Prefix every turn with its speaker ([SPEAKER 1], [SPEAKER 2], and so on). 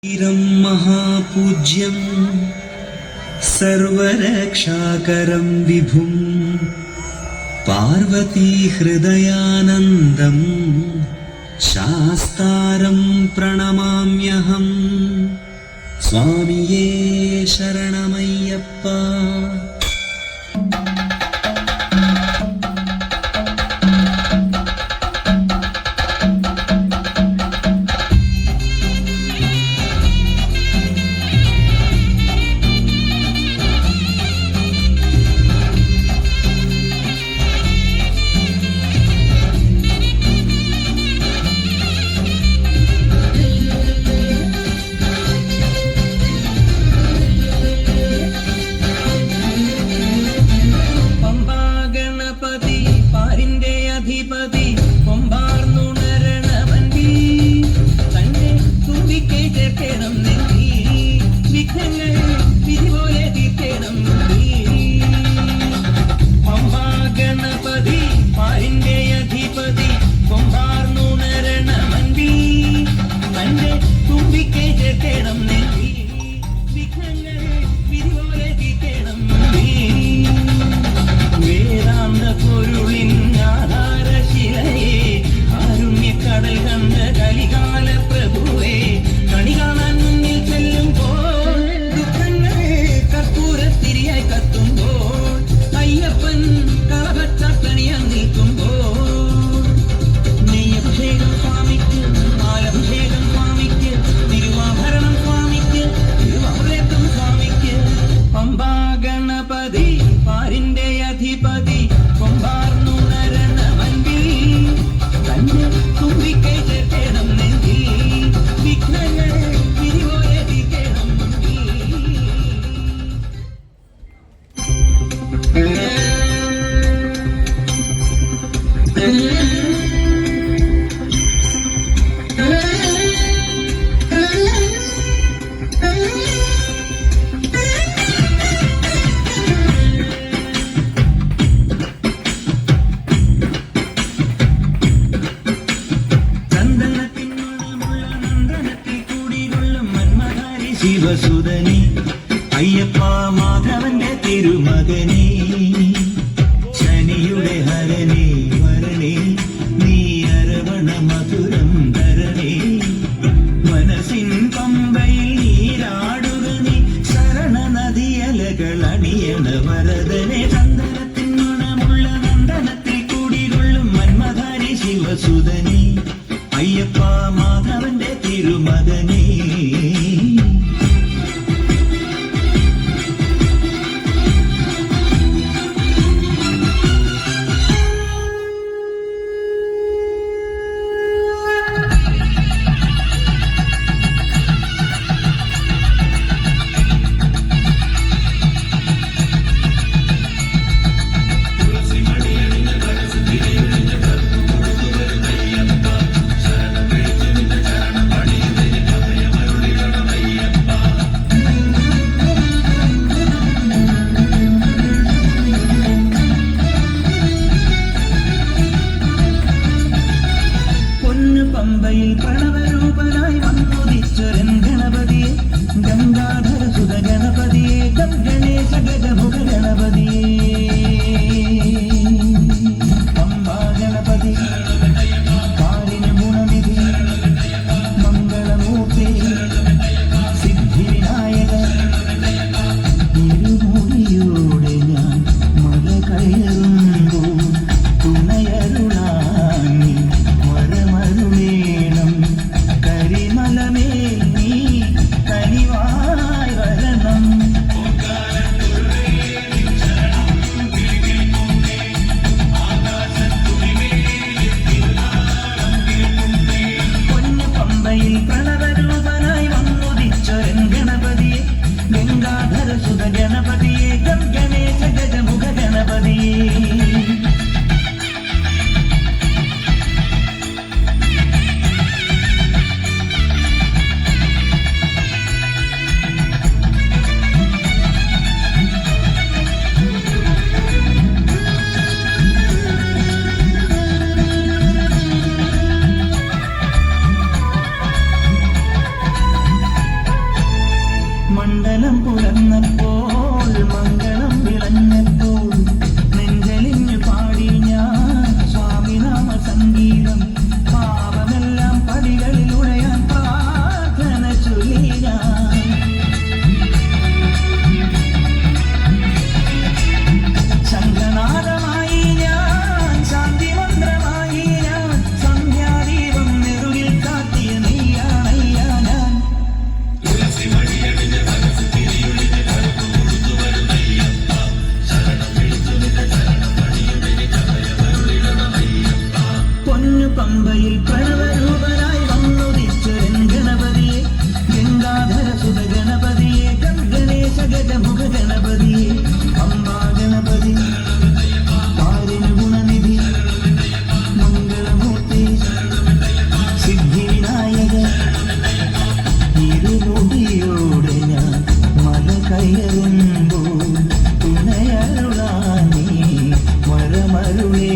[SPEAKER 1] महापूज्यं सर्वरक्षाकरं विभुं पार्वतीहृदयानन्दं शास्तारं प्रणमाम्यहम्। स्वामिये शरणमय्यप्पा। ശിവസുതനി അയ്യപ്പ മാധവന്റെ തിരുമകനെ, ശനിയുടെ ഹരനെ വരണേ, നീ അരവണ മധുരം ധരണേ, മനസ്സിൻ പമ്പയിൽ നീരാടുക നീ, ശരണ നദിയലകൾ അണിയണ വരദനെ, ചന്ദനത്തിൻ മണമുള്ള നന്ദനത്തിൽ കൂടികൊള്ളും മന്മധാരി ശിവസുതനി അയ്യപ്പ മാധവന്റെ തിരുമകനെ. മണ്ഡലം പുലർന്നപ്പോൾ മംഗളം വിളഞ്ഞപ്പോൾ നെഞ്ചലിഞ്ഞു പാടി ഞാൻ സ്വാമിനാമ സംഗീതം. പാപമെല്ലാം പടികളിൽ ഉടയാൻ പ്രാർത്ഥന ചൊല്ലി ഞാൻ. ശംഖനാദമായി ഞാൻ, ശാന്തി മന്ത്രമായി ഞാൻ, സന്ധ്യാദീപം നെറുകിൽ കാട്ടിയ നീയാണയ്യ ഞാൻ. പൊന്നു പമ്പയിൽ പ്രണവരൂപനായി വന്നുദിച്ചൊരൻ ഗണപതിയെ, ഗംഗാധര സുത ഗണപതിയെ, ഗണേശ ഗജമുഖ ഗണപതിയെ, പമ്പാ ഗണപതി പാരിന് ഗുണനിധി മംഗളമൂർത്തി സിദ്ധിവിനായക. ഇരുമുടിയോടെ ഞാൻ മല കയറുമ്പോൾ തുണയരുളാനീ വരമരുളേ